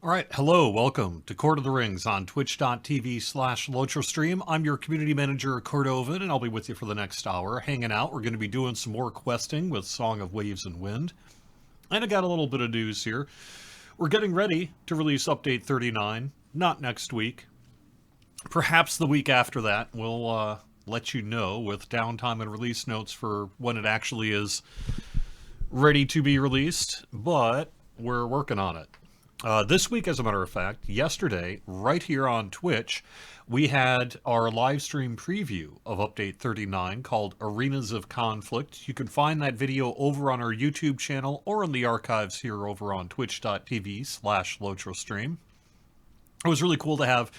All right, hello, welcome to Court of the Rings on twitch.tv/LotroStream. I'm your community manager, Cordovan, and I'll be with you for the next hour, hanging out. We're going to be doing some more questing with Song of Waves and Wind. And I got a little bit of news here. We're getting ready to release Update 39, not next week. Perhaps the week after that. We'll let you know with downtime and release notes for when it actually is ready to be released, but we're working on it. This week, as a matter of fact, yesterday, right here on Twitch, we had our live stream preview of Update 39 called Arenas of Conflict. You can find that video over on our YouTube channel or in the archives here over on twitch.tv/LotroStream. It was really cool to have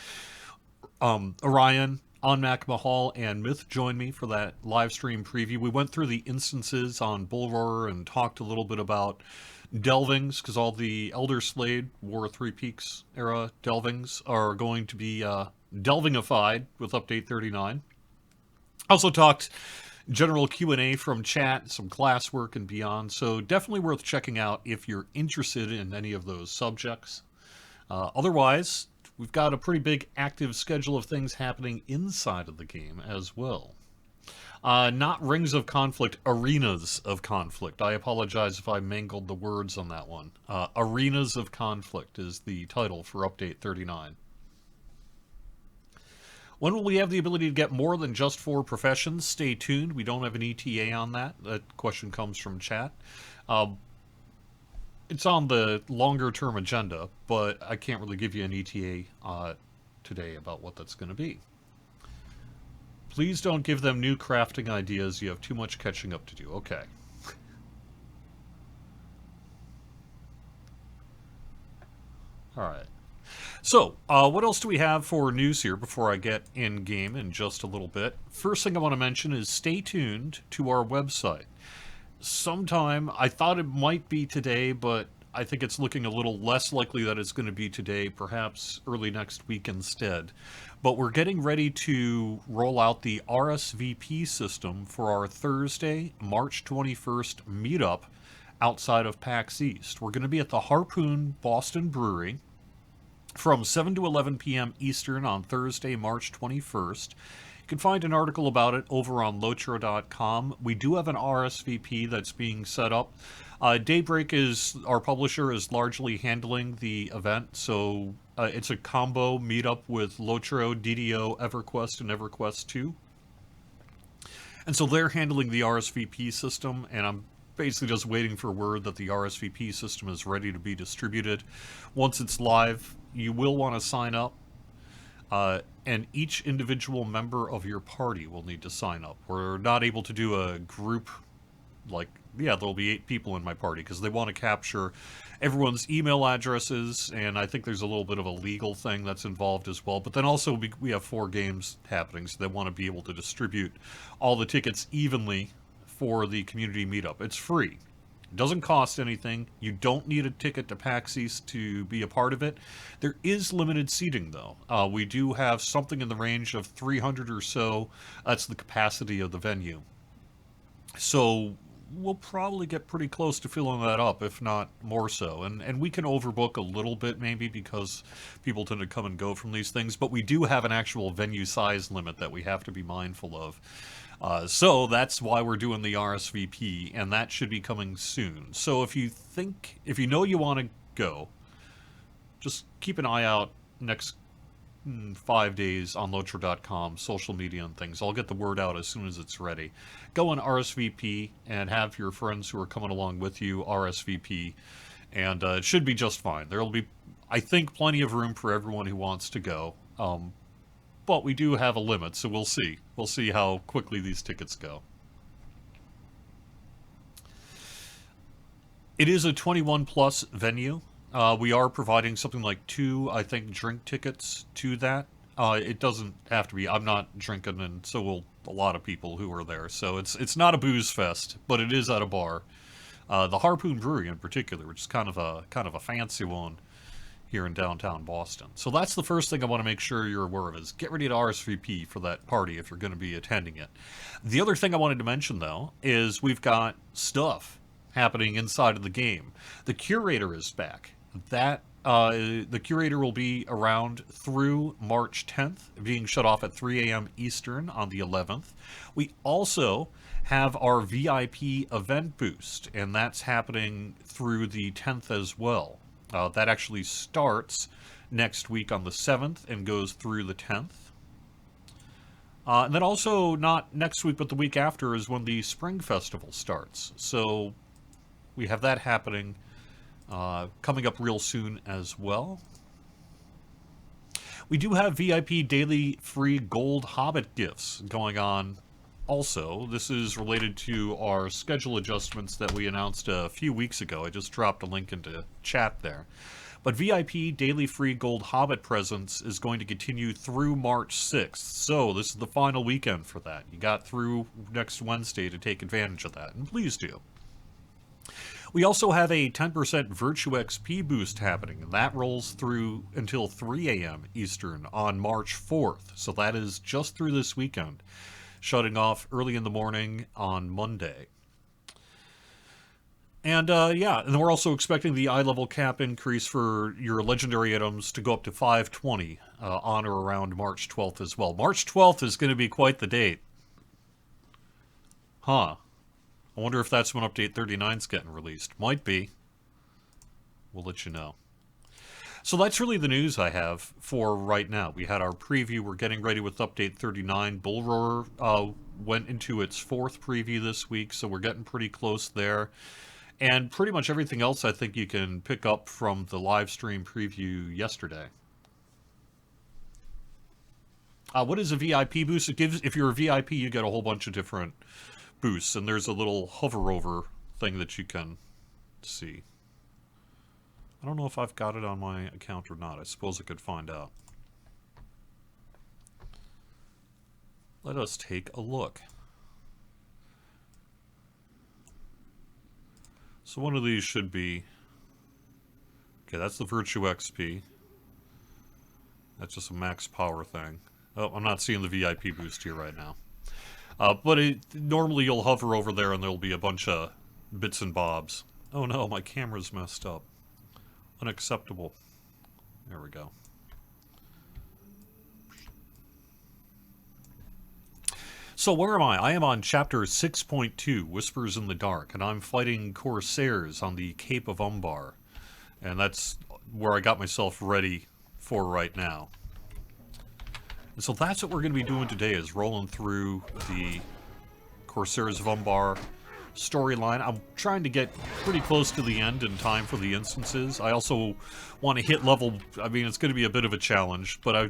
Orion, Onmac Mahal, and Myth join me for that live stream preview. We went through the instances on Bullroarer and talked a little bit about delvings, because all the Elder Slade War of Three Peaks era delvings are going to be delvingified with Update 39. Also talked general Q&A from chat, some classwork and beyond, so definitely worth checking out if you're interested in any of those subjects. Otherwise, we've got a pretty big active schedule of things happening inside of the game as well. Not Rings of Conflict, Arenas of Conflict. I apologize if I mangled the words on that one. Arenas of Conflict is the title for Update 39. When will we have the ability to get more than just 4 professions? Stay tuned. We don't have an ETA on that. That question comes from chat. It's on the longer term agenda, but I can't really give you an ETA today about what that's going to be. Please don't give them new crafting ideas. You have too much catching up to do. Okay. All right. So, what else do we have for news here before I get in game in just a little bit? First thing I want to mention is stay tuned to our website. Sometime, I thought it might be today, but I think it's looking a little less likely that it's going to be today, perhaps early next week instead. But we're getting ready to roll out the RSVP system for our Thursday, March 21st meetup outside of PAX East. We're going to be at the Harpoon Boston Brewery from 7 to 11 p.m. Eastern on Thursday, March 21st. You can find an article about it over on Lotro.com. We do have an RSVP that's being set up. Daybreak is our publisher, is largely handling the event, so it's a combo meetup with Lotro, DDO, EverQuest, and EverQuest 2. And so they're handling the RSVP system, and I'm basically just waiting for word that the RSVP system is ready to be distributed. Once it's live, you will want to sign up, and each individual member of your party will need to sign up. We're not able to do a group, there'll be 8 people in my party, because they want to capture everyone's email addresses, and I think there's a little bit of a legal thing that's involved as well. But then also we have 4 games happening, so they want to be able to distribute all the tickets evenly for the community meetup. It's free. It doesn't cost anything. You don't need a ticket to PAX East to be a part of it. There is limited seating, though. We do have something in the range of 300 or so. That's the capacity of the venue. So we'll probably get pretty close to filling that up, if not more so. And we can overbook a little bit, maybe, because people tend to come and go from these things. But we do have an actual venue size limit that we have to be mindful of. So that's why we're doing the RSVP, and that should be coming soon. So if you know you want to go, just keep an eye out next 5 days on Lotro.com, social media and things. I'll get the word out as soon as it's ready. Go on RSVP and have your friends who are coming along with you RSVP, and it should be just fine. There will be, I think, plenty of room for everyone who wants to go. But we do have a limit, so we'll see. We'll see how quickly these tickets go. It is a 21 plus venue. We are providing something like 2, I think, drink tickets to that. It doesn't have to be. I'm not drinking, and so will a lot of people who are there. So it's not a booze fest, but it is at a bar. The Harpoon Brewery in particular, which is kind of a fancy one here in downtown Boston. So that's the first thing I want to make sure you're aware of, is get ready to RSVP for that party if you're going to be attending it. The other thing I wanted to mention, though, is we've got stuff happening inside of the game. The Curator is back. That The curator will be around through March 10th, being shut off at 3 a.m. Eastern on the 11th. We also have our VIP event boost, and that's happening through the 10th as well. That actually starts next week on the 7th and goes through the 10th. And then also, not next week, but the week after is when the Spring Festival starts. So we have that happening coming up real soon as well. We do have VIP daily free gold Hobbit gifts going on also. This is related to our schedule adjustments that we announced a few weeks ago. I just dropped a link into chat there. But VIP daily free gold Hobbit presents is going to continue through March 6th. So this is the final weekend for that. You got through next Wednesday to take advantage of that, and please do. We also have a 10% Virtue XP boost happening, and that rolls through until 3 a.m. Eastern on March 4th. So that is just through this weekend, shutting off early in the morning on Monday. And yeah, and we're also expecting the eye level cap increase for your legendary items to go up to 520 on or around March 12th as well. March 12th is going to be quite the date. Huh. I wonder if that's when Update 39's getting released. Might be. We'll let you know. So that's really the news I have for right now. We had our preview. We're getting ready with Update 39. Bull Roar went into its 4th preview this week, so we're getting pretty close there. And pretty much everything else I think you can pick up from the live stream preview yesterday. What is a VIP boost? It gives, if you're a VIP, you get a whole bunch of different boosts, and there's a little hover over thing that you can see. I don't know if I've got it on my account or not. I suppose I could find out. Let us take a look. So one of these should be... Okay, that's the Virtue XP. That's just a max power thing. Oh, I'm not seeing the VIP boost here right now. But normally you'll hover over there and there'll be a bunch of bits and bobs. Oh no, my camera's messed up. Unacceptable. There we go. So where am I? I am on chapter 6.2, Whispers in the Dark, and I'm fighting Corsairs on the Cape of Umbar. And that's where I got myself ready for right now. And so that's what we're going to be doing today, is rolling through the Corsairs of Umbar storyline. I'm trying to get pretty close to the end in time for the instances. I also want to hit level... I mean, it's going to be a bit of a challenge, but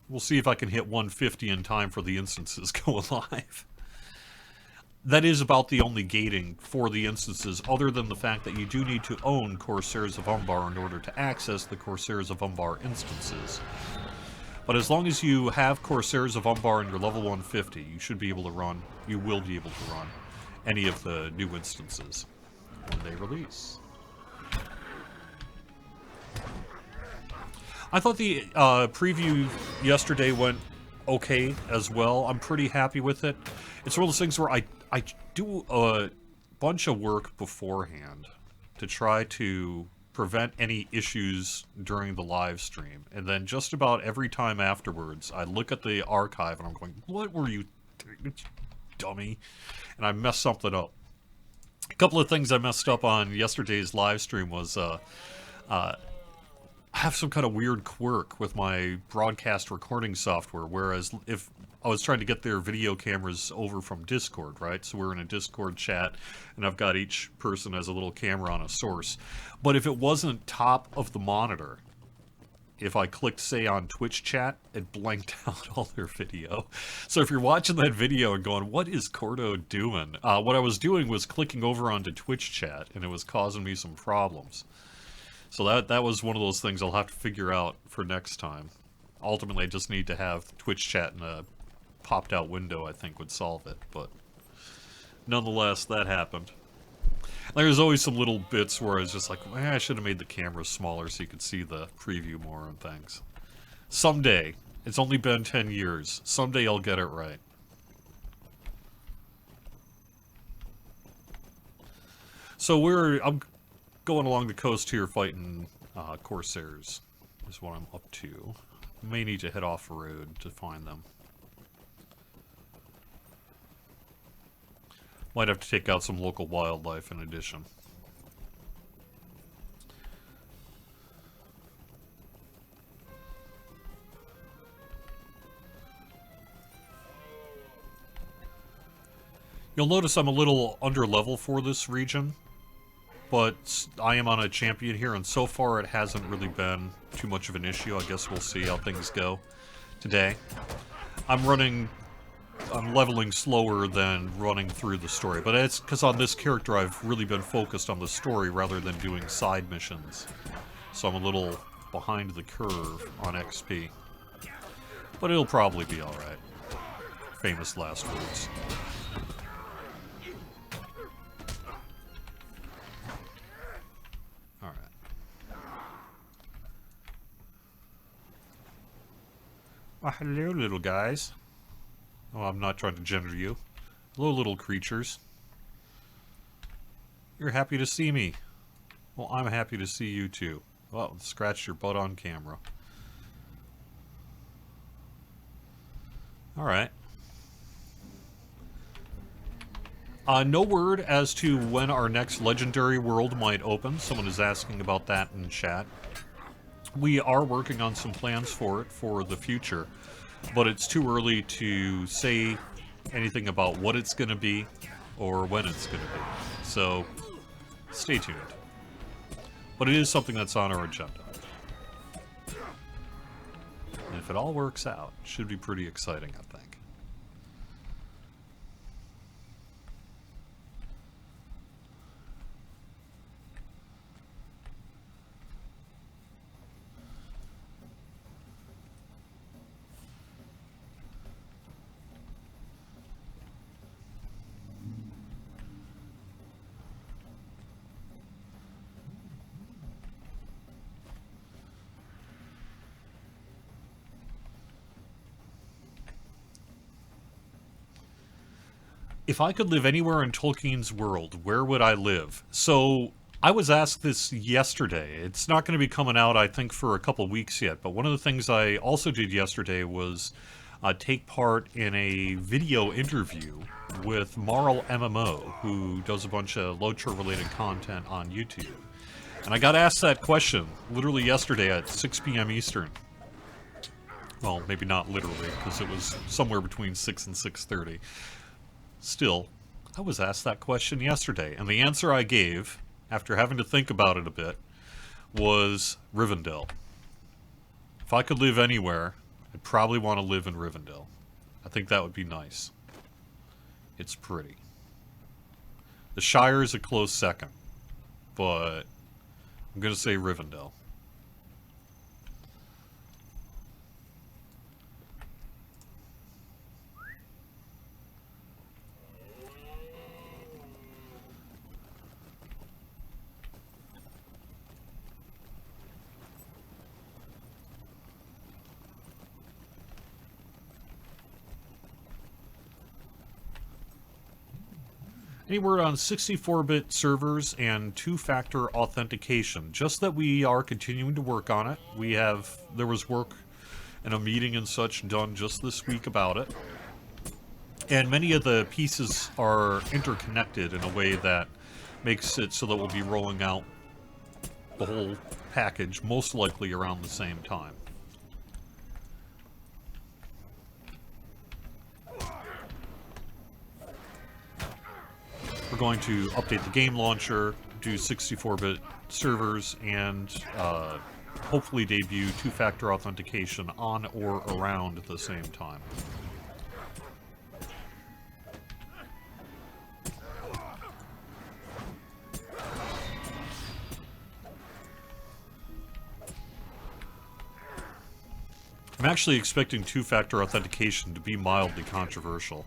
we'll see if I can hit 150 in time for the instances go live. That is about the only gating for the instances, other than the fact that you do need to own Corsairs of Umbar in order to access the Corsairs of Umbar instances. But as long as you have Corsairs of Umbar in your level 150, you should be able to run, you will be able to run any of the new instances when they release. I thought the preview yesterday went okay as well. I'm pretty happy with it. It's one of those things where I do a bunch of work beforehand to try to prevent any issues during the live stream. And then just about every time afterwards, I look at the archive and I'm going, what were you doing, dummy? And I messed something up. A couple of things I messed up on yesterday's live stream was I have some kind of weird quirk with my broadcast recording software, whereas if I was trying to get their video cameras over from Discord, right? So we're in a Discord chat, and I've got each person as a little camera on a source. But if it wasn't top of the monitor, if I clicked, say, on Twitch chat, it blanked out all their video. So if you're watching that video and going, what is Cordo doing? What I was doing was clicking over onto Twitch chat, and it was causing me some problems. So that was one of those things I'll have to figure out for next time. Ultimately, I just need to have Twitch chat in a popped out window, I think, would solve it. But nonetheless, that happened. There's always some little bits where I was just like, I should have made the camera smaller so you could see the preview more and things. Someday. It's only been 10 years. Someday I'll get it right. So I'm going along the coast here fighting Corsairs is what I'm up to. May need to head off the road to find them. Might have to take out some local wildlife in addition. You'll notice I'm a little under level for this region, but I am on a champion here, and so far it hasn't really been too much of an issue. I guess we'll see how things go today. I'm leveling slower than running through the story, but it's because on this character I've really been focused on the story rather than doing side missions. So I'm a little behind the curve on XP. But it'll probably be alright. Famous last words. Well, hello, little guys. Oh, I'm not trying to gender you. Hello, little creatures. You're happy to see me. Well, I'm happy to see you, too. Well, scratch your butt on camera. Alright. No word as to when our next legendary world might open. Someone is asking about that in chat. We are working on some plans for it for the future, but it's too early to say anything about what it's going to be or when it's going to be. So, stay tuned. But it is something that's on our agenda. And if it all works out, it should be pretty exciting, I think. If I could live anywhere in Tolkien's world, where would I live? So, I was asked this yesterday. It's not going to be coming out, I think, for a couple weeks yet, but one of the things I also did yesterday was take part in a video interview with Marl MMO, who does a bunch of LOTRO-related content on YouTube. And I got asked that question literally yesterday at 6 p.m. Eastern. Well, maybe not literally, because it was somewhere between 6 and 6:30. Still, I was asked that question yesterday, and the answer I gave, after having to think about it a bit, was Rivendell. If I could live anywhere, I'd probably want to live in Rivendell. I think that would be nice. It's pretty. The Shire is a close second, but I'm going to say Rivendell. Any word on 64-bit servers and two-factor authentication? Just that we are continuing to work on it. There was work and a meeting and such done just this week about it. And many of the pieces are interconnected in a way that makes it so that we'll be rolling out the whole package most likely around the same time. We're going to update the game launcher, do 64-bit servers, and hopefully debut two-factor authentication on or around the same time. I'm actually expecting two-factor authentication to be mildly controversial.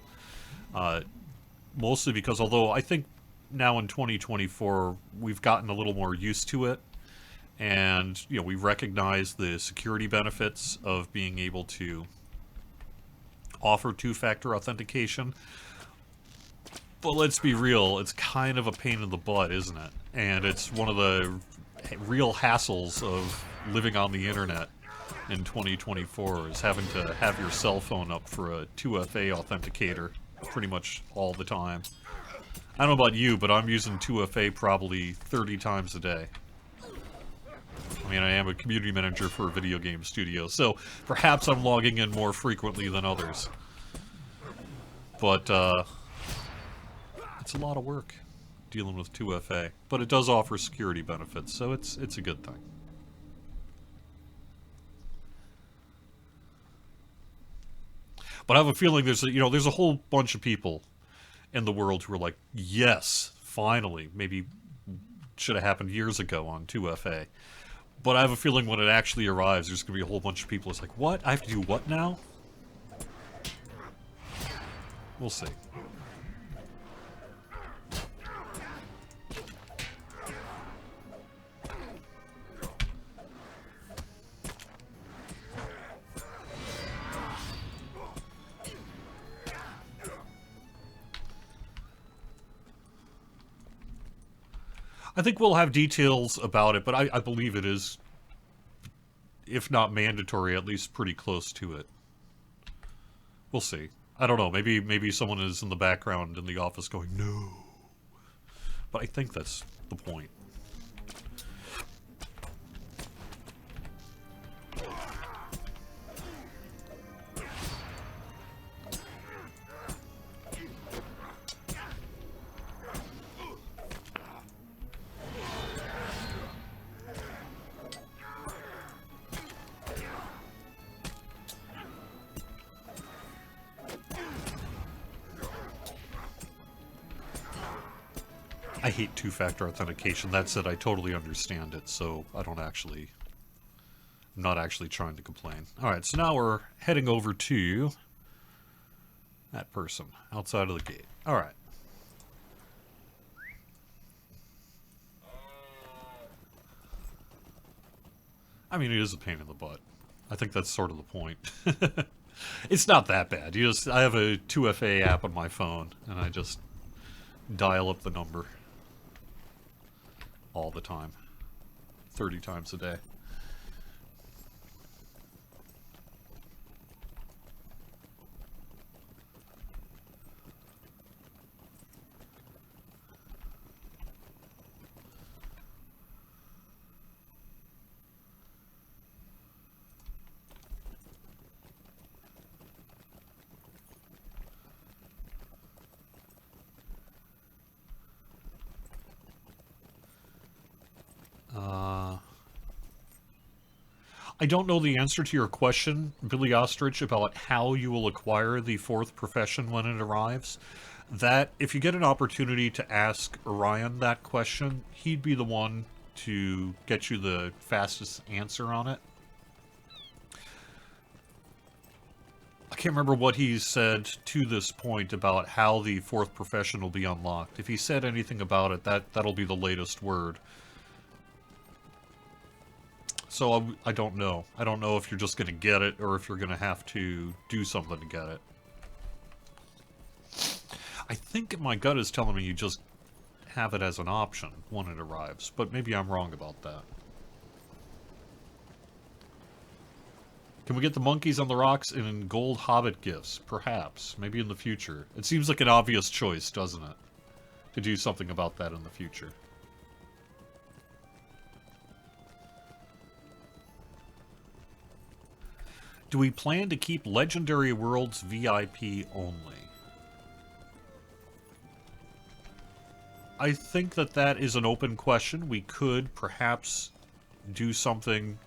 Mostly because although I think now in 2024 we've gotten a little more used to it, and we recognize the security benefits of being able to offer two-factor authentication. But let's be real, it's kind of a pain in the butt, isn't it? And it's one of the real hassles of living on the internet in 2024 is having to have your cell phone up for a 2FA authenticator pretty much all the time. I don't know about you, but I'm using 2FA probably 30 times a day. I mean, I am a community manager for a video game studio, so perhaps I'm logging in more frequently than others. But, it's a lot of work dealing with 2FA. But it does offer security benefits, so it's a good thing. But I have a feeling there's a whole bunch of people in the world who are like, yes, finally, maybe should have happened years ago on 2FA. But I have a feeling when it actually arrives, there's going to be a whole bunch of people who's like, what? I have to do what now? We'll see. I think we'll have details about it, but I believe it is, if not mandatory, at least pretty close to it. We'll see. I don't know. Maybe someone is in the background in the office going, no. But I think that's the point. I hate two-factor authentication. That said, I totally understand it, so I'm not actually trying to complain. Alright, so now we're heading over to that person outside of the gate. Alright. I mean, it is a pain in the butt. I think that's sort of the point. It's not that bad. I have a 2FA app on my phone, and I just dial up the number all the time. 30 times a day. I don't know the answer to your question, Billy Ostrich, about how you will acquire the fourth profession when it arrives. That, if you get an opportunity to ask Orion that question, he'd be the one to get you the fastest answer on it. I can't remember what he said to this point about how the fourth profession will be unlocked. If he said anything about it, that'll be the latest word. So I don't know. I don't know if you're just going to get it or if you're going to have to do something to get it. I think my gut is telling me you just have it as an option when it arrives, but maybe I'm wrong about that. Can we get the monkeys on the rocks in gold hobbit gifts? Perhaps. Maybe in the future. It seems like an obvious choice, doesn't it? To do something about that in the future. Do we plan to keep Legendary Worlds VIP only? I think that is an open question. We could perhaps do something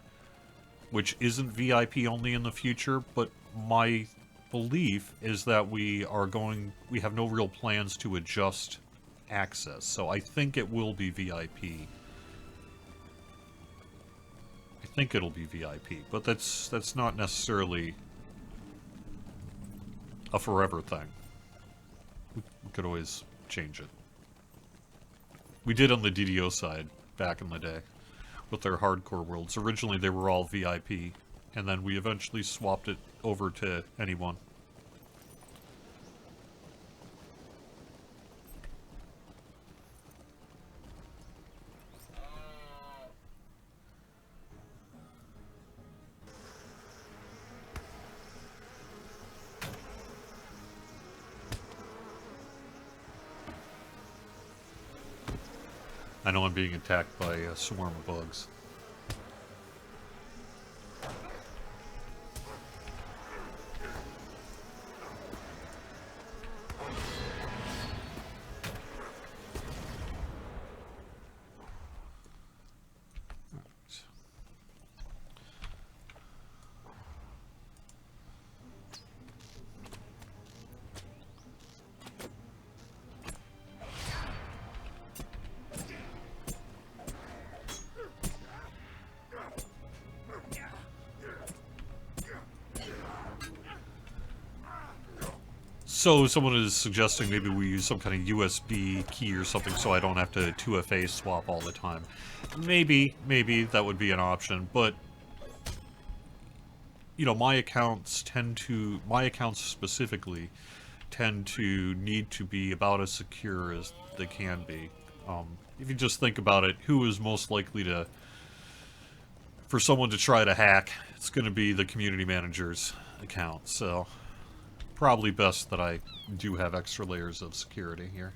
which isn't VIP only in the future, but my belief is that we have no real plans to adjust access. So I think it will be VIP. I think it'll be VIP, but that's not necessarily a forever thing. We could always change it. We did on the DDO side back in the day with their hardcore worlds. Originally they were all VIP, and then we eventually swapped it over to anyone. I know I'm being attacked by a swarm of bugs. So someone is suggesting maybe we use some kind of USB key or something so I don't have to 2FA swap all the time. Maybe that would be an option, but you know, my accounts specifically tend to need to be about as secure as they can be. If you just think about it, who is most likely for someone to try to hack? It's going to be the community manager's account, so probably best that I do have extra layers of security here.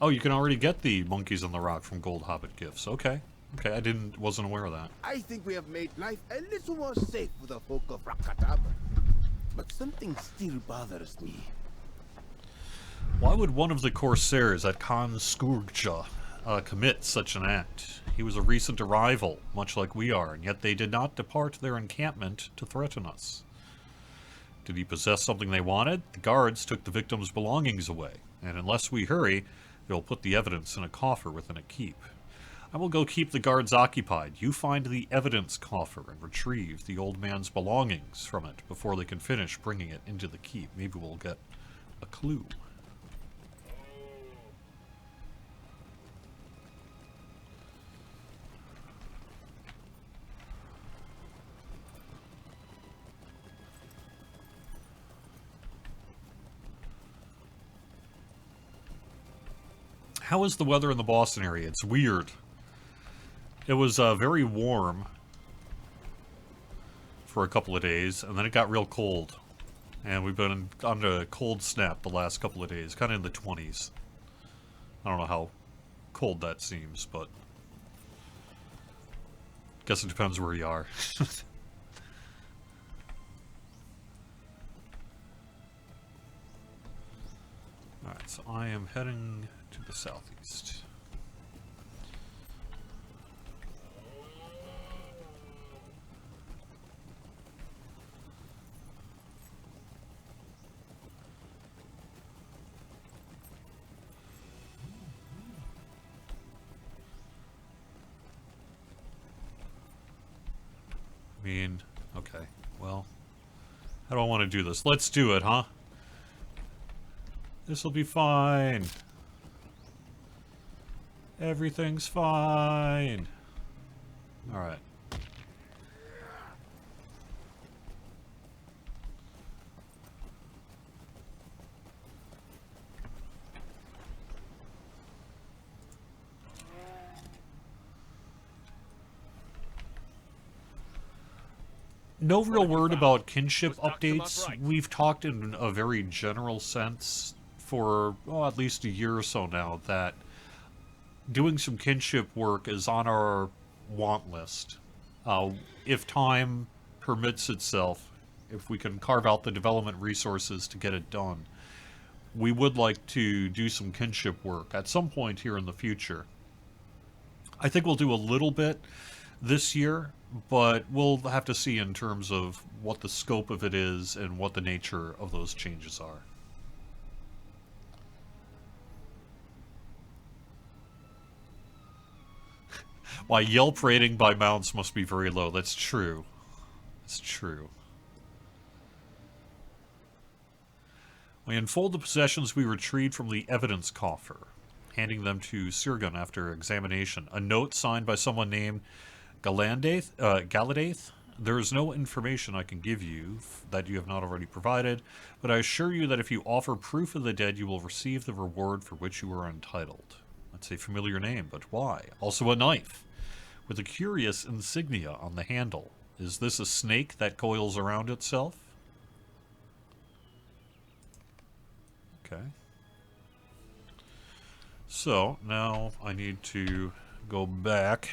Oh, you can already get the monkeys on the rock from Gold Hobbit gifts. Okay. Okay, wasn't aware of that. I think we have made life a little more safe for the folk of Rakatab. But something still bothers me. Why would one of the Corsairs at Khan Skurgja commit such an act? He was a recent arrival, much like we are, and yet they did not depart their encampment to threaten us. Did he possess something they wanted? The guards took the victim's belongings away, and unless we hurry, they'll put the evidence in a coffer within a keep. I will go keep the guards occupied. You find the evidence coffer and retrieve the old man's belongings from it before they can finish bringing it into the keep. Maybe we'll get a clue. How is the weather in the Boston area? It's weird. It was very warm for a couple of days, and then it got real cold. And we've been on a cold snap the last couple of days, kind of in the 20s. I don't know how cold that seems, but guess it depends where you are. Alright, so I am heading to the southeast. I mean, okay, well, how do I want to do this? Let's do it, huh? This'll be fine. Everything's fine. Alright. No real word about kinship updates. We've talked in a very general sense for, at least a year or so now that doing some kinship work is on our want list. If time permits itself, if we can carve out the development resources to get it done, we would like to do some kinship work at some point here in the future. I think we'll do a little bit this year, but we'll have to see in terms of what the scope of it is and what the nature of those changes are. Why, Yelp rating by mounts must be very low. That's true. It's true. We unfold the possessions we retrieved from the evidence coffer, handing them to Sirgun after examination. A note signed by someone named Galadaith. There is no information I can give you that you have not already provided, but I assure you that if you offer proof of the dead, you will receive the reward for which you are entitled. That's a familiar name, but why? Also a knife. with a curious insignia on the handle. Is this a snake that coils around itself? Okay. So, now I need to go back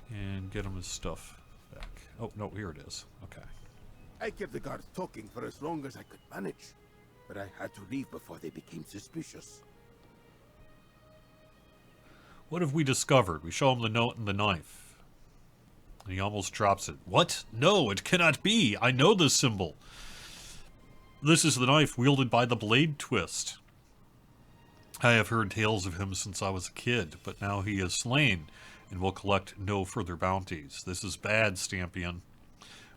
and get him his stuff back. Oh, no, here it is. Okay. I kept the guards talking for as long as I could manage, but I had to leave before they became suspicious. What have we discovered? We show him the note and the knife. And he almost drops it. What? No, it cannot be. I know this symbol. This is the knife wielded by the Blade Twist. I have heard tales of him since I was a kid, but now he is slain and will collect no further bounties. This is bad, Stampion.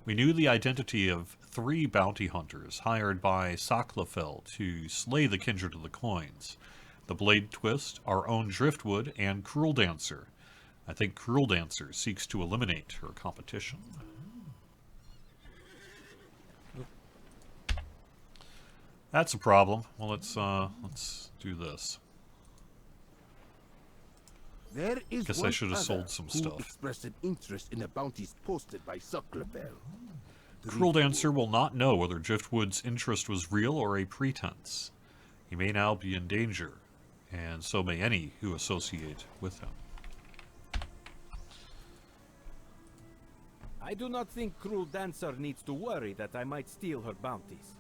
We knew the identity of 3 bounty hunters hired by Saklafel to slay the kindred of the coins. The Blade Twist, our own Driftwood, and Cruel Dancer. I think Cruel Dancer seeks to eliminate her competition. That's a problem. Well, let's do this. There is Guess I one should have other sold some who stuff. expressed an interest in the bounties posted by Sucklebell. Cruel Dancer will not know whether Driftwood's interest was real or a pretense. He may now be in danger, and so may any who associate with him. I do not think Cruel Dancer needs to worry that I might steal her bounties.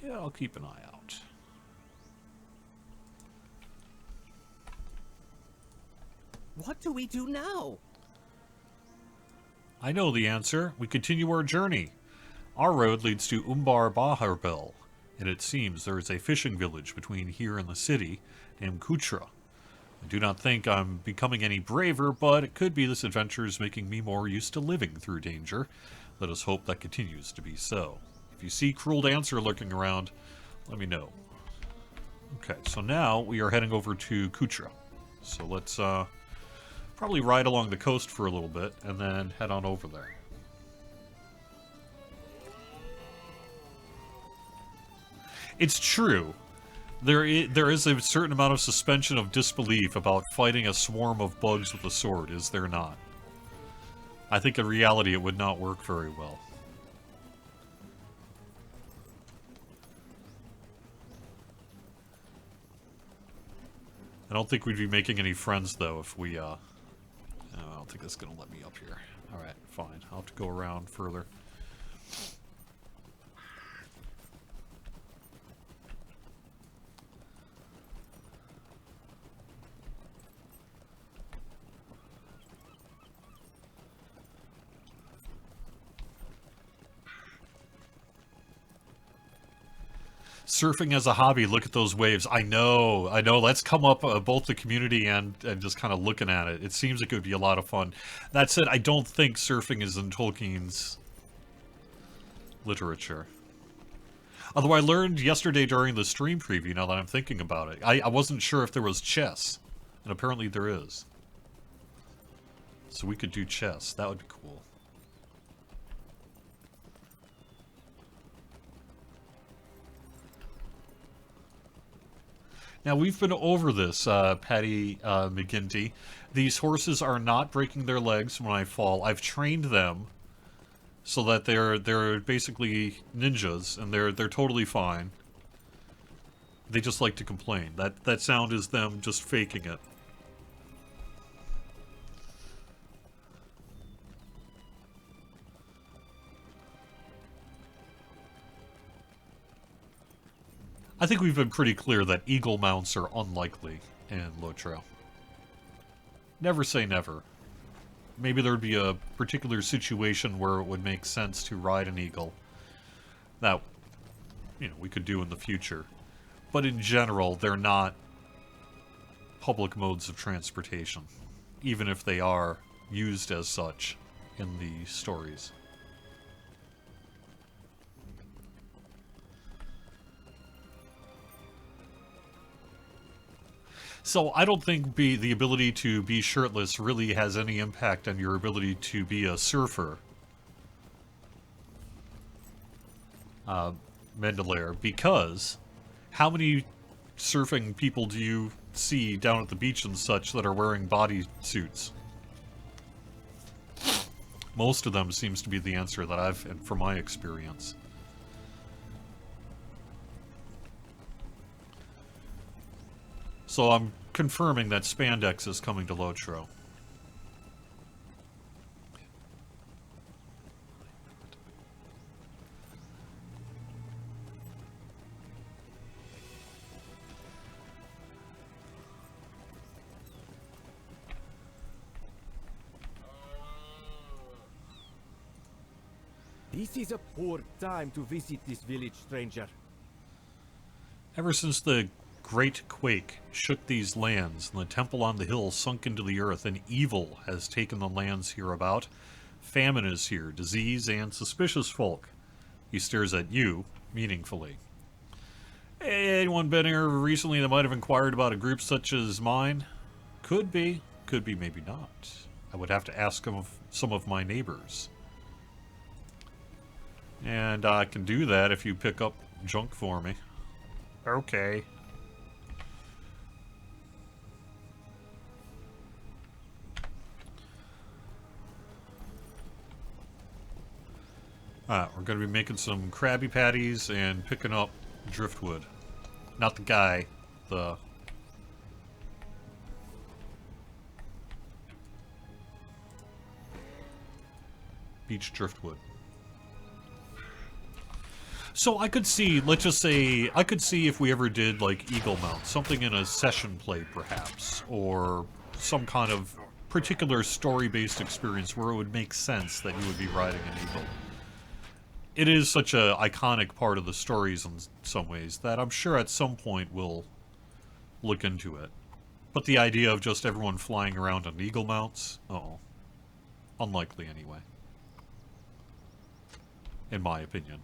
Yeah, I'll keep an eye out. What do we do now? I know the answer. We continue our journey. Our road leads to Umbar Baharbel, and it seems there is a fishing village between here and the city named Kutra. I do not think I'm becoming any braver, but it could be this adventure is making me more used to living through danger. Let us hope that continues to be so. If you see Cruel Dancer lurking around, let me know. Okay, so now we are heading over to Kutra. So let's probably ride along the coast for a little bit and then head on over there. It's true. There is a certain amount of suspension of disbelief about fighting a swarm of bugs with a sword, is there not? I think in reality it would not work very well. I don't think we'd be making any friends, though, if we, I don't think that's going to let me up here. Alright, fine. I'll have to go around further. Surfing as a hobby, look at those waves. I know. Let's come up both the community and just kind of looking at it. It seems like it would be a lot of fun. That said, I don't think surfing is in Tolkien's literature. Although I learned yesterday during the stream preview, now that I'm thinking about it, I wasn't sure if there was chess, and apparently there is. So we could do chess. That would be cool. Now, we've been over this, Patty McGinty. These horses are not breaking their legs when I fall. I've trained them so that they're basically ninjas, and they're totally fine. They just like to complain. That sound is them just faking it. I think we've been pretty clear that eagle mounts are unlikely in Lotro. Never say never. Maybe there would be a particular situation where it would make sense to ride an eagle. That, we could do in the future. But in general, they're not public modes of transportation, even if they are used as such in the stories. So I don't think the ability to be shirtless really has any impact on your ability to be a surfer, Mendelaire, because how many surfing people do you see down at the beach and such that are wearing body suits. Most of them seems to be the answer that I've, and from my experience. So I'm confirming that spandex is coming to Lotro. This is a poor time to visit this village, stranger. Ever since the great quake shook these lands, and the temple on the hill sunk into the earth, and evil has taken the lands hereabout, famine is here, disease, and suspicious folk. He stares at you, meaningfully. Hey, anyone been here recently that might have inquired about a group such as mine? Could be, maybe not. I would have to ask some of my neighbors. And I can do that if you pick up junk for me. Okay. Alright, we're going to be making some Krabby Patties and picking up driftwood. Not the guy, the... beach driftwood. So I could see, let's just say, I could see if we ever did, like, Eagle Mount. Something in a session play, perhaps. Or some kind of particular story-based experience where it would make sense that you would be riding an eagle. It is such a iconic part of the stories in some ways that I'm sure at some point we'll look into it. But the idea of just everyone flying around on eagle mounts? Oh. Unlikely, anyway. In my opinion.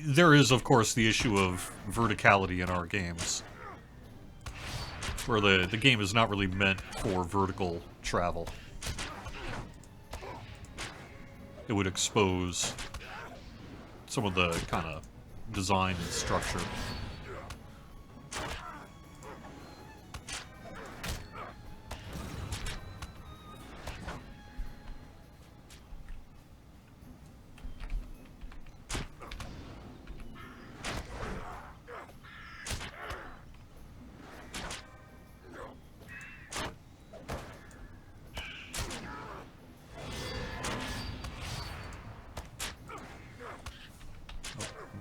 There is, of course, the issue of verticality in our games. Where the game is not really meant for vertical travel. It would expose some of the kind of design and structure.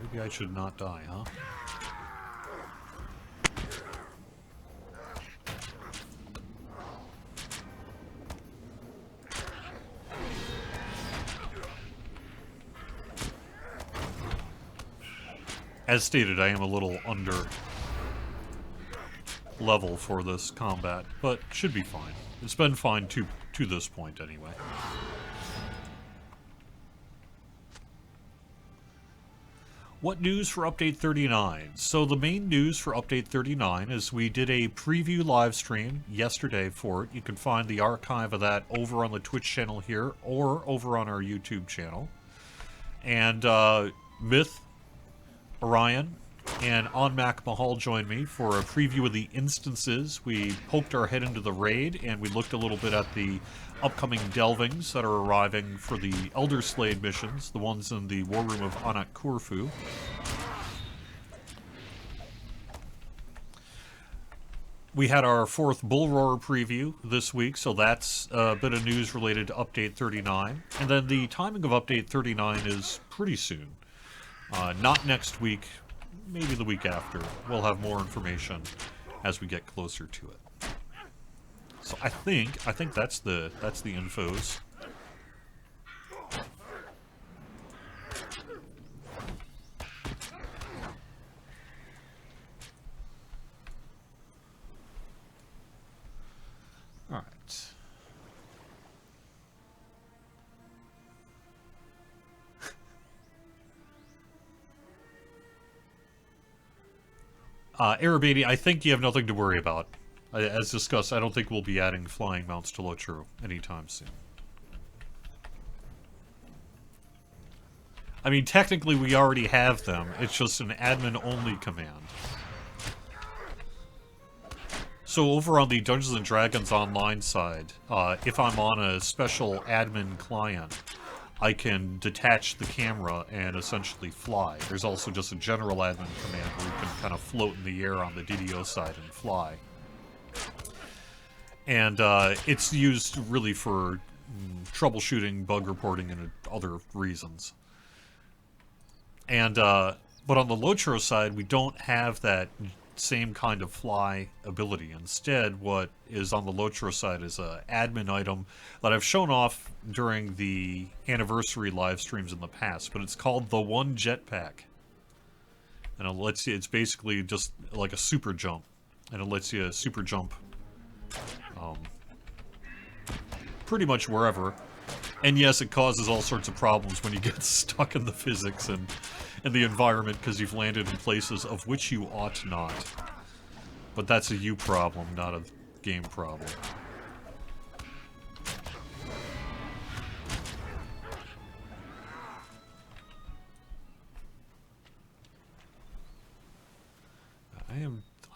Maybe I should not die, huh? As stated, I am a little under level for this combat, but should be fine. It's been fine to this point, anyway. What news for Update 39? So the main news for Update 39 is we did a preview live stream yesterday for it. You can find the archive of that over on the Twitch channel here or over on our YouTube channel. And Myth, Orion, and OnMac Mahal joined me for a preview of the instances. We poked our head into the raid, and we looked a little bit at the upcoming delvings that are arriving for the Elder Slade missions, the ones in the War Room of Anak Khurfu. We had our 4th Bull Roar preview this week, so that's a bit of news related to Update 39. And then the timing of Update 39 is pretty soon. Not next week, maybe the week after. We'll have more information as we get closer to it. So I think that's the infos. All right. Arabady, I think you have nothing to worry about. As discussed, I don't think we'll be adding flying mounts to Lotro anytime soon. I mean, technically we already have them. It's just an admin-only command. So over on the Dungeons & Dragons Online side, if I'm on a special admin client, I can detach the camera and essentially fly. There's also just a general admin command where you can kind of float in the air on the DDO side and fly. And it's used really for troubleshooting, bug reporting, and other reasons. And but on the Lotro side, we don't have that same kind of fly ability. Instead, what is on the Lotro side is a admin item that I've shown off during the anniversary live streams in the past, but it's called the One Jetpack. And it lets you, it's basically just like a super jump. And it lets you super jump pretty much wherever. And yes, it causes all sorts of problems when you get stuck in the physics and the environment because you've landed in places of which you ought not. But that's a you problem, not a game problem.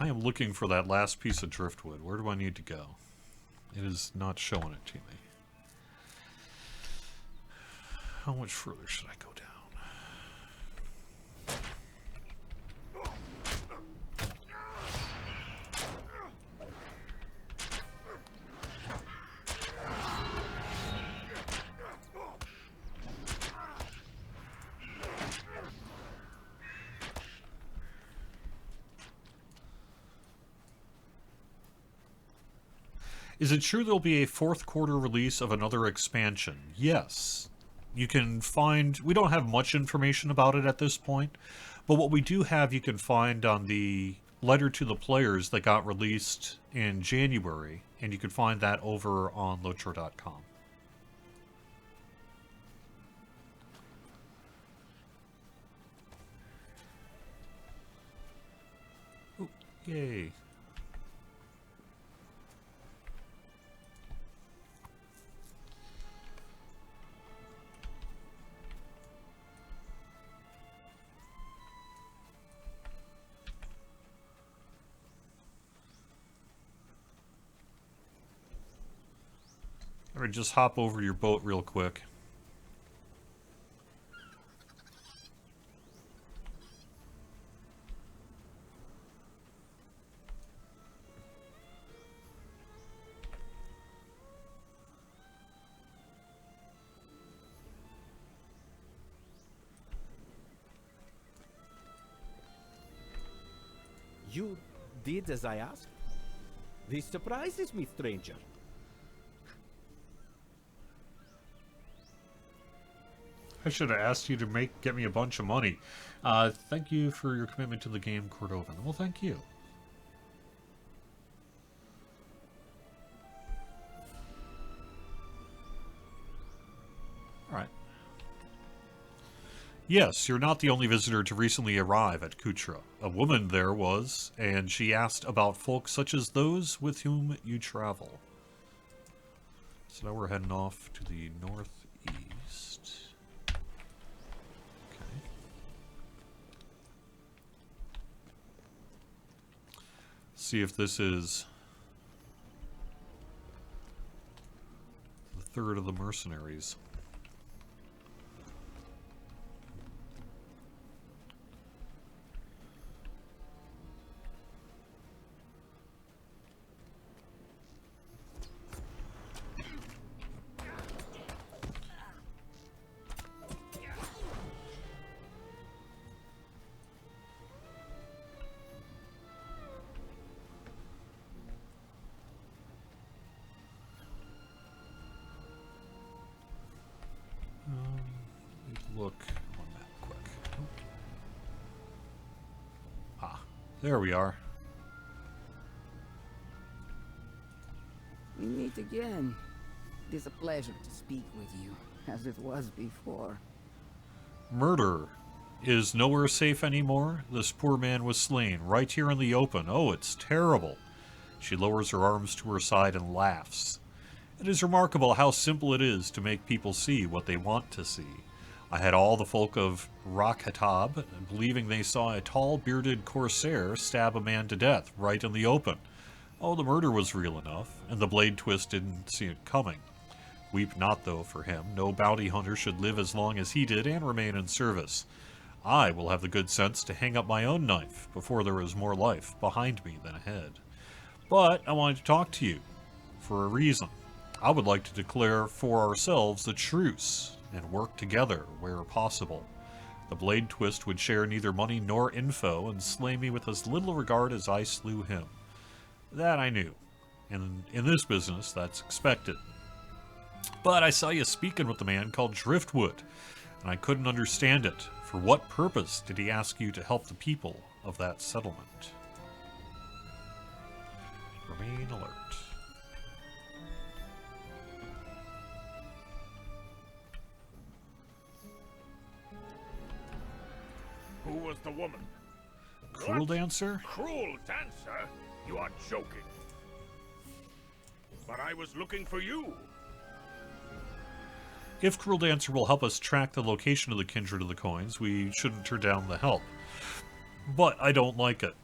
I am looking for that last piece of driftwood. Where do I need to go? It is not showing it to me. How much further should I go down? Is it true there'll be a fourth quarter release of another expansion? Yes. You can find... We don't have much information about it at this point, but what we do have you can find on the letter to the players that got released in January, and you can find that over on Lotro.com. Ooh, yay. Or just hop over your boat real quick. You did as I asked? This surprises me, stranger. I should have asked you to get me a bunch of money. Thank you for your commitment to the game, Cordovan. Well, thank you. Alright. Yes, you're not the only visitor to recently arrive at Kutra. A woman there was, and she asked about folk such as those with whom you travel. So now we're heading off to the northeast. See if this is the third of the mercenaries. Look on that quick. Ah, there we are. We meet again. It is a pleasure to speak with you, as it was before. Murder is nowhere safe anymore. This poor man was slain right here in the open. Oh, it's terrible. She lowers her arms to her side and laughs. It is remarkable how simple it is to make people see what they want to see. I had all the folk of Rakhatab believing they saw a tall, bearded corsair stab a man to death right in the open. Oh, the murder was real enough, and the blade twist didn't see it coming. Weep not, though, for him. No bounty hunter should live as long as he did and remain in service. I will have the good sense to hang up my own knife before there is more life behind me than ahead. But I wanted to talk to you for a reason. I would like to declare for ourselves a truce and work together where possible. The blade twist would share neither money nor info and slay me with as little regard as I slew him. That I knew, and in this business that's expected. But I saw you speaking with a man called Driftwood, and I couldn't understand it. For what purpose did he ask you to help the people of that settlement? Remain alert. Who was the woman? Cruel What? dancer? Cruel dancer? You are joking. But I was looking for you. If Cruel Dancer will help us track the location of the Kindred of the Coins, we shouldn't turn down the help. But I don't like it.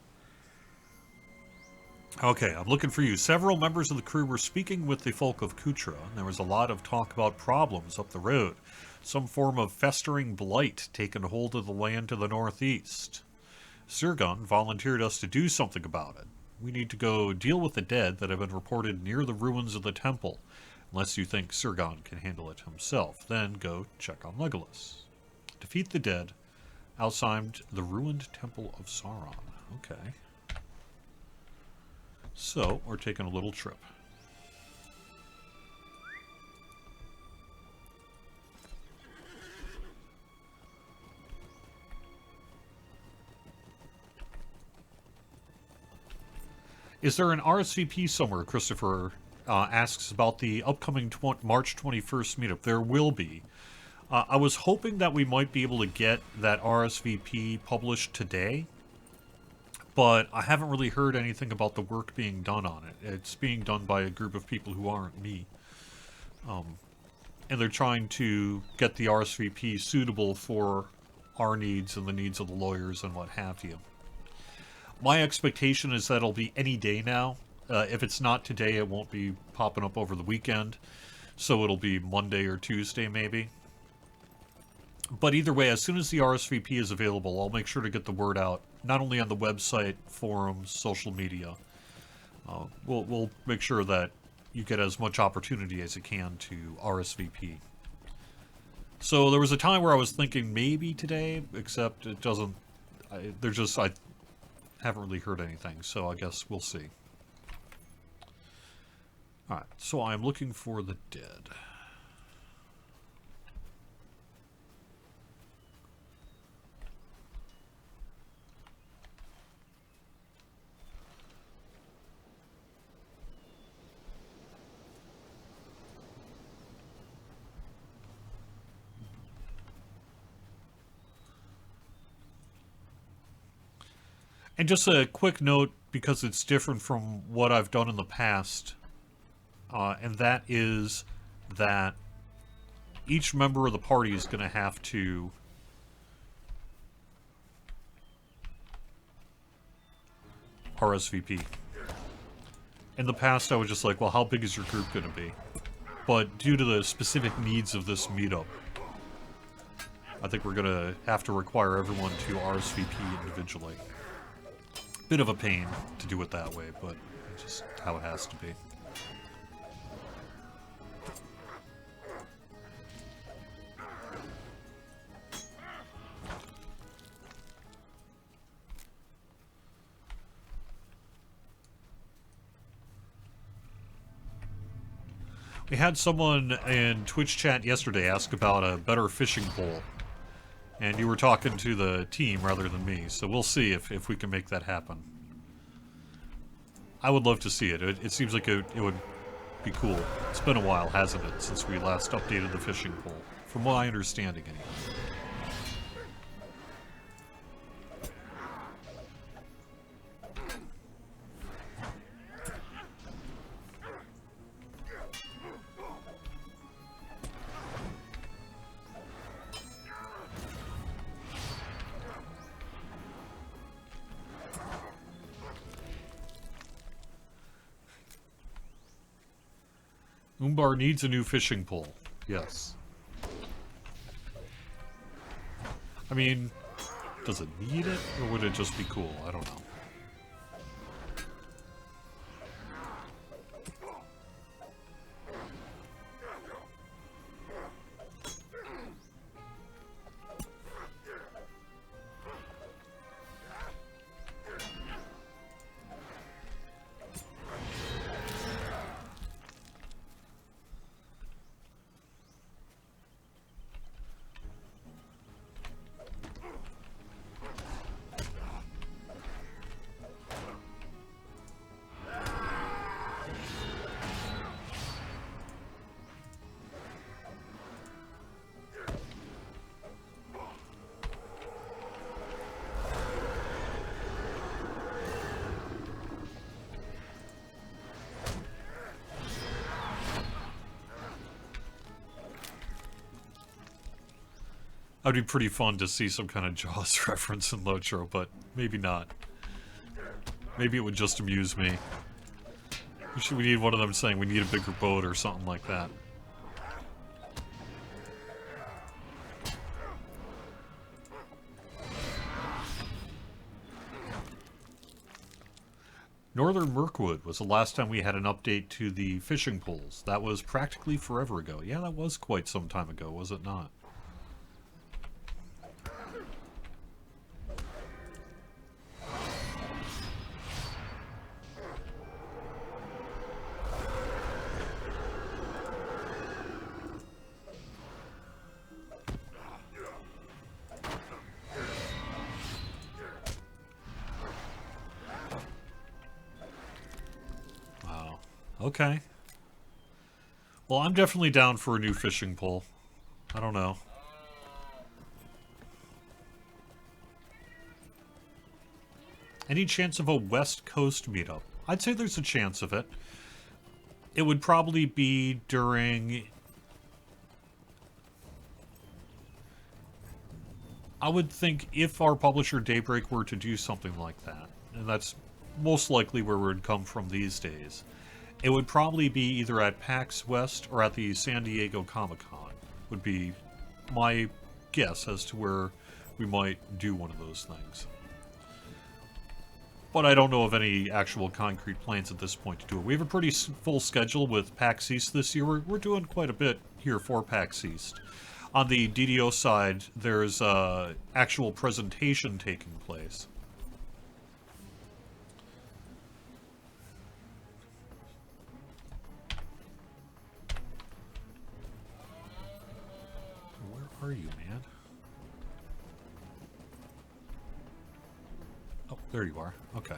Okay, I'm looking for you. Several members of the crew were speaking with the folk of Kutra, and there was a lot of talk about problems up the road. Some form of festering blight taken hold of the land to the northeast. Sirgun volunteered us to do something about it. We need to go deal with the dead that have been reported near the ruins of the temple. Unless you think Sirgon can handle it himself, then go check on Legolas. Defeat the dead outside the ruined temple of Sauron. Okay. So, we're taking a little trip. Is there an RSVP somewhere, Christopher asks about the upcoming March 21st meetup? There will be. I was hoping that we might be able to get that RSVP published today, but I haven't really heard anything about the work being done on it. It's being done by a group of people who aren't me. And they're trying to get the RSVP suitable for our needs and the needs of the lawyers and what have you. My expectation is that it'll be any day now. If it's not today, it won't be popping up over the weekend. So it'll be Monday or Tuesday, maybe. But either way, as soon as the RSVP is available, I'll make sure to get the word out. Not only on the website, forums, social media. We'll make sure that you get as much opportunity as you can to RSVP. So there was a time where I was thinking maybe today, except it doesn't... I haven't really heard anything, so I guess we'll see. Alright, so I'm looking for the dead. And just a quick note, because it's different from what I've done in the past, and that is that each member of the party is going to have to RSVP. In the past, I was just like, well, how big is your group going to be? But due to the specific needs of this meetup, I think we're going to have to require everyone to RSVP individually. Bit of a pain to do it that way, but it's just how it has to be. We had someone in Twitch chat yesterday ask about a better fishing pole. And you were talking to the team rather than me, so we'll see if we can make that happen. I would love to see it. It seems like it would be cool. It's been a while, hasn't it, since we last updated the fishing pole. From my understanding, anyway. Umbar needs a new fishing pole. Yes. I mean, does it need it, or would it just be cool? I don't know. That'd be pretty fun to see some kind of Jaws reference in Lotro, but maybe not. Maybe it would just amuse me. We need one of them saying we need a bigger boat or something like that. Northern Mirkwood was the last time we had an update to the fishing poles. That was practically forever ago. Yeah, that was quite some time ago, was it not? Okay. Well, I'm definitely down for a new fishing pole. I don't know. Any chance of a West Coast meetup? I'd say there's a chance of it. It would probably be during... I would think if our publisher Daybreak were to do something like that, and that's most likely where it would come from these days, it would probably be either at PAX West or at the San Diego Comic-Con, would be my guess as to where we might do one of those things. But I don't know of any actual concrete plans at this point to do it. We have a pretty full schedule with PAX East this year. We're doing quite a bit here for PAX East. On the DDO side, there's actual presentation taking place. Where are you, man? Oh, there you are. Okay.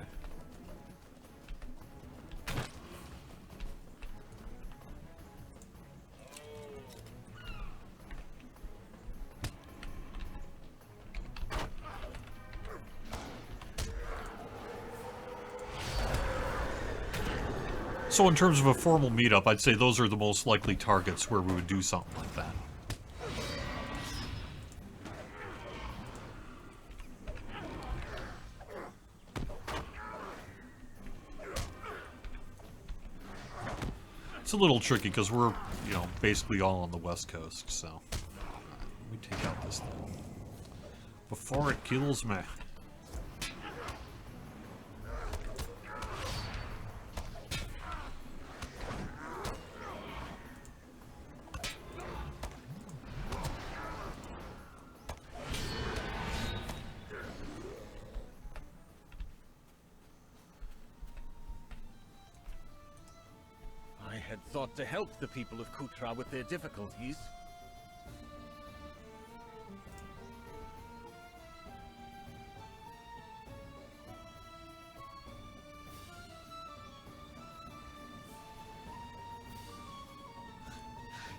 So in terms of a formal meetup, I'd say those are the most likely targets where we would do something like that. It's a little tricky because we're, you know, basically all on the West Coast, so... Let me take out this thing. Before it kills me. I had thought to help the people of Kutra with their difficulties.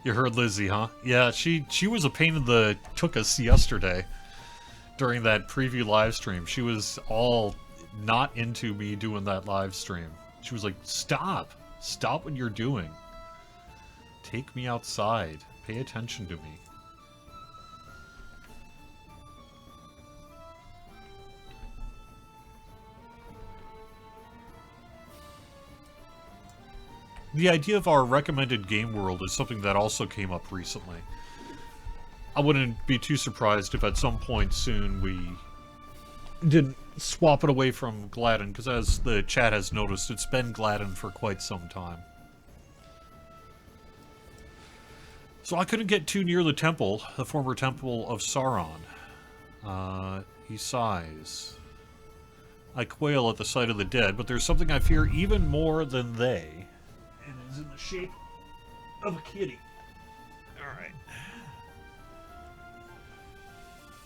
You heard Lizzie, huh? Yeah, she was a pain in the tuchus yesterday during that preview live stream. She was all not into me doing that live stream. She was like, stop! Stop what you're doing. Take me outside. Pay attention to me. The idea of our recommended game world is something that also came up recently. I wouldn't be too surprised if at some point soon we didn't swap it away from Gladden, because as the chat has noticed, it's been Gladden for quite some time. So I couldn't get too near the temple, the former temple of Sauron. He sighs. I quail at the sight of the dead, but there's something I fear even more than they. And it's in the shape of a kitty. Alright.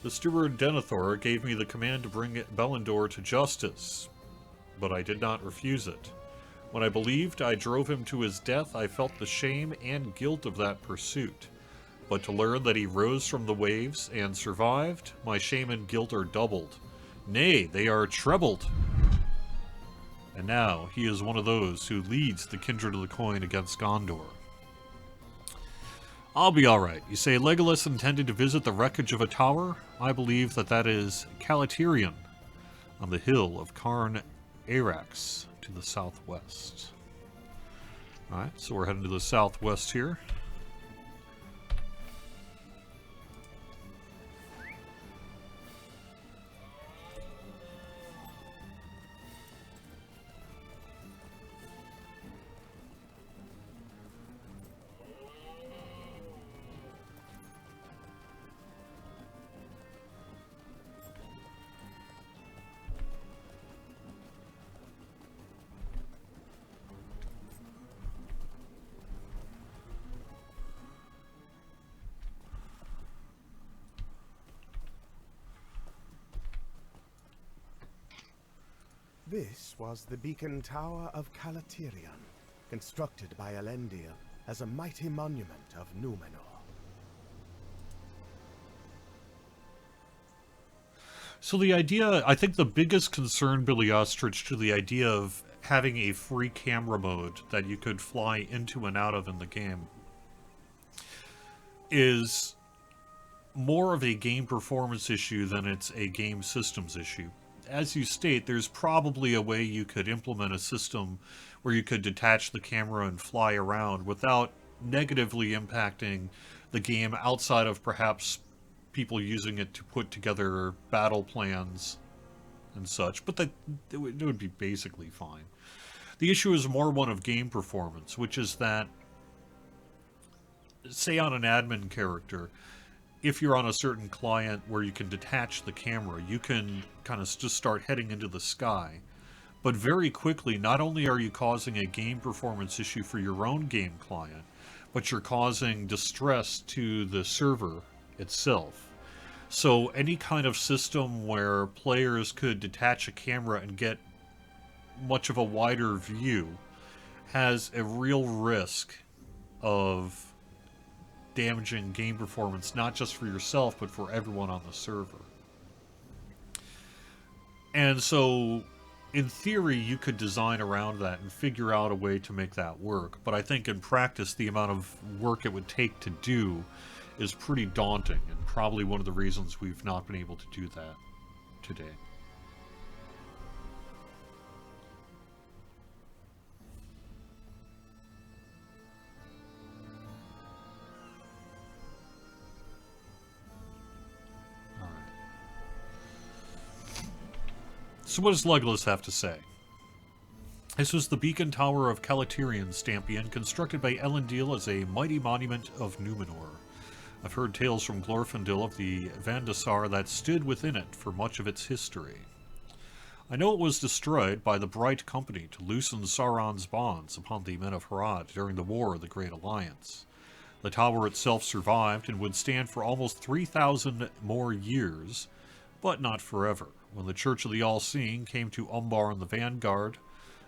The steward Denethor gave me the command to bring Belendor to justice, but I did not refuse it. When I believed I drove him to his death, I felt the shame and guilt of that pursuit. But to learn that he rose from the waves and survived, my shame and guilt are doubled. Nay, they are trebled. And now he is one of those who leads the Kindred of the Coin against Gondor. I'll be alright. You say Legolas intended to visit the wreckage of a tower? I believe that that is Calaterion, on the hill of Carn Arax, to the southwest. Alright, so we're heading to the southwest here. This was the beacon tower of Calaterion, constructed by Elendil as a mighty monument of Númenor. So the idea, I think the biggest concern, Billy Ostrich, to the idea of having a free camera mode that you could fly into and out of in the game is more of a game performance issue than it's a game systems issue. As you state, there's probably a way you could implement a system where you could detach the camera and fly around without negatively impacting the game outside of perhaps people using it to put together battle plans and such, but it would be basically fine. The issue is more one of game performance, which is that, say on an admin character, if you're on a certain client where you can detach the camera, you can kind of just start heading into the sky. But very quickly, not only are you causing a game performance issue for your own game client, but you're causing distress to the server itself. So any kind of system where players could detach a camera and get much of a wider view has a real risk of damaging game performance, not just for yourself, but for everyone on the server. And so, in theory, you could design around that and figure out a way to make that work. But I think in practice, the amount of work it would take to do is pretty daunting, and probably one of the reasons we've not been able to do that today. So what does Legolas have to say? This was the beacon tower of Calaterion, Stampian, constructed by Elendil as a mighty monument of Númenor. I've heard tales from Glorfindel of the Vandasar that stood within it for much of its history. I know it was destroyed by the Bright Company to loosen Sauron's bonds upon the men of Harad during the War of the Great Alliance. The tower itself survived and would stand for almost 3,000 more years, but not forever. When the Church of the All-Seeing came to Umbar in the vanguard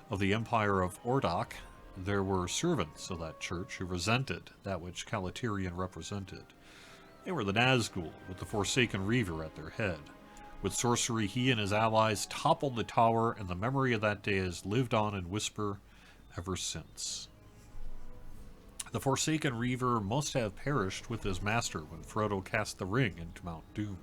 of the Empire of Ordok, there were servants of that church who resented that which Calaterion represented. They were the Nazgul, with the Forsaken Reaver at their head. With sorcery, he and his allies toppled the tower, and the memory of that day has lived on in whisper ever since. The Forsaken Reaver must have perished with his master when Frodo cast the ring into Mount Doom.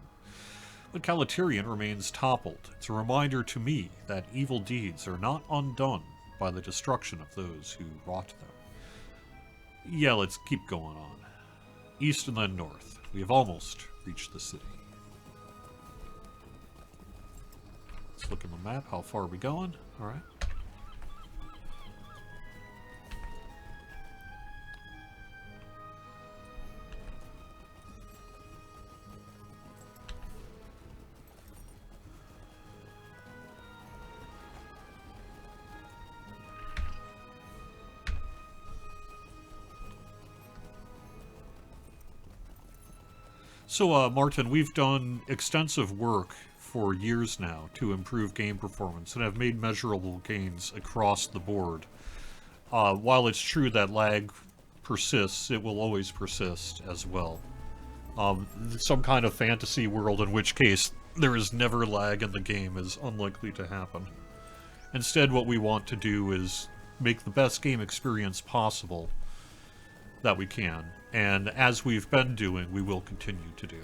But Calaterion remains toppled. It's a reminder to me that evil deeds are not undone by the destruction of those who wrought them. Yeah, let's keep going on. East and then north. We have almost reached the city. Let's look at the map. How far are we going? Alright. So, Martin, we've done extensive work for years now to improve game performance and have made measurable gains across the board. While it's true that lag persists, it will always persist as well. Some kind of fantasy world in which case there is never lag in the game is unlikely to happen. Instead, what we want to do is make the best game experience possible that we can. And as we've been doing, we will continue to do.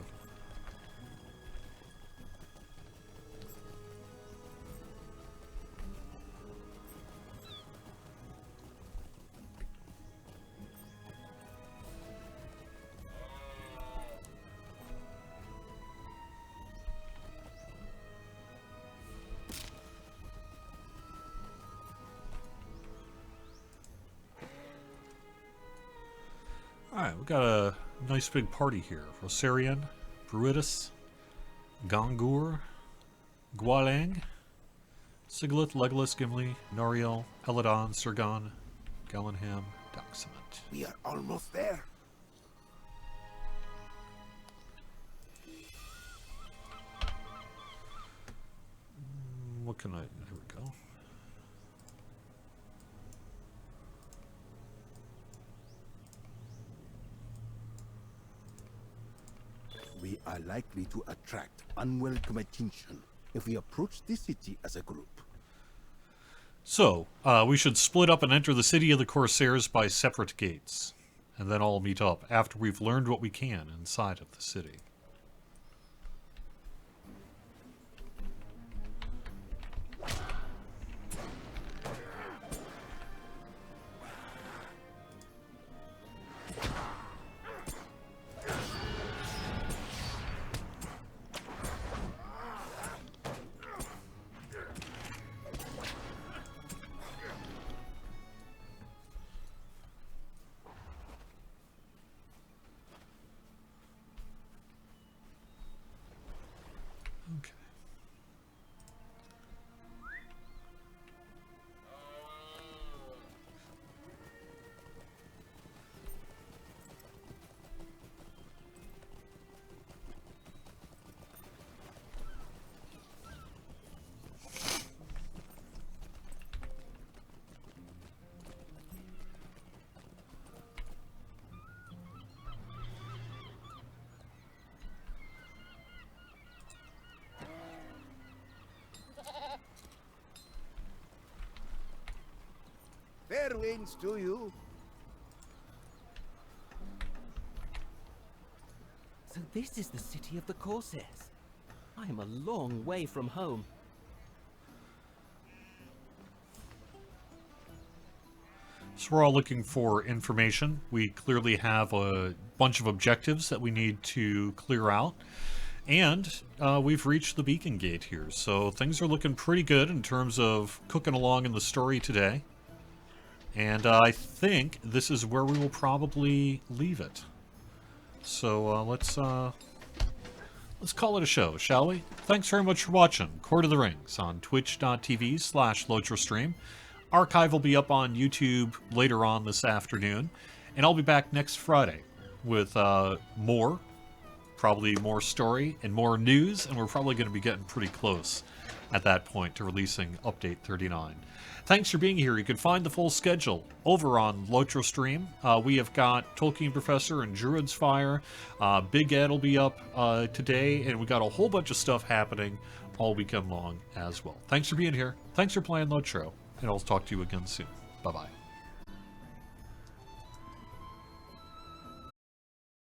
Alright, we got a nice big party here. Rosarian, Bruitus, Gongur, Gualang, Siglet, Legolas, Gimli, Nariel, Eladon, Sergon, Gallenham, Doxament. We are almost there. What can I... Here we go. We are likely to attract unwelcome attention if we approach the city as a group. So, we should split up and enter the city of the Corsairs by separate gates, and then all meet up after we've learned what we can inside of the city. Okay. Fair winds to you. So this is the city of the Corsairs. I am a long way from home. So we're all looking for information. We clearly have a bunch of objectives that we need to clear out. And we've reached the beacon gate here. So things are looking pretty good in terms of cooking along in the story today. And I think this is where we will probably leave it. So let's call it a show, shall we? Thanks very much for watching Court of the Rings on twitch.tv/LotraStream. Archive will be up on YouTube later on this afternoon. And I'll be back next Friday with probably more story and more news. And we're probably going to be getting pretty close at that point to releasing Update 39. Thanks for being here. You can find the full schedule over on LotraStream. We have got Tolkien Professor and Druid's Fire. Big Ed will be up today, and we got a whole bunch of stuff happening all weekend long as well. Thanks for being here. Thanks for playing Lotro, and I'll talk to you again soon. Bye-bye.